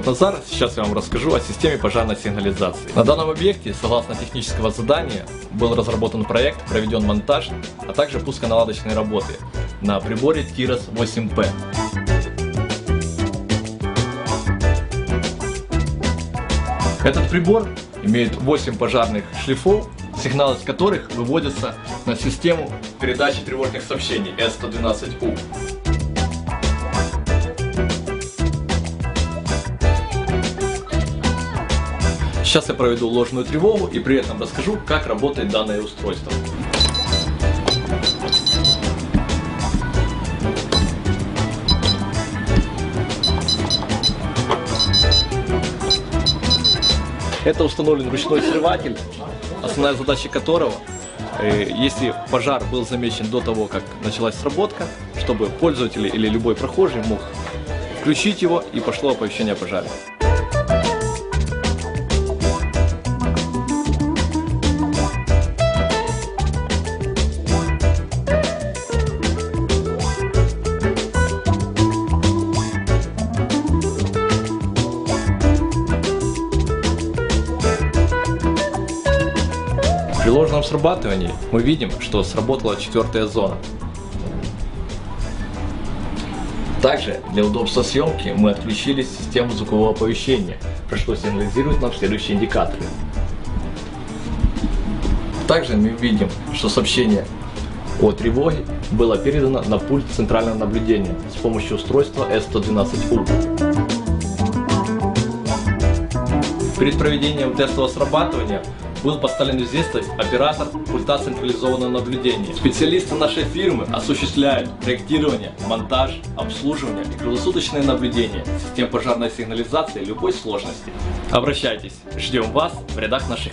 Назар, сейчас я вам расскажу о системе пожарной сигнализации. На данном объекте, согласно технического задания, был разработан проект, проведен монтаж, а также пусконаладочные работы на приборе TIROS 8P. Этот прибор имеет 8 пожарных шлифов, сигналы из которых выводятся на систему передачи тревожных сообщений S112U. Сейчас я проведу ложную тревогу и при этом расскажу, как работает данное устройство. Это установлен ручной срыватель, основная задача которого, если пожар был замечен до того, как началась сработка, чтобы пользователь или любой прохожий мог включить его и пошло оповещение о пожаре. При ложном срабатывании мы видим, что сработала 4-я зона. Также для удобства съемки мы отключили систему звукового оповещения, про что сигнализирует нам следующие индикаторы. Также мы видим, что сообщение о тревоге было передано на пульт центрального наблюдения с помощью устройства S112U. Перед проведением тестового срабатывания был поставлен в известность оператор пульта централизованного наблюдения. Специалисты нашей фирмы осуществляют проектирование, монтаж, обслуживание и круглосуточное наблюдение систем пожарной сигнализации любой сложности. Обращайтесь, ждем вас в рядах наших клиентов.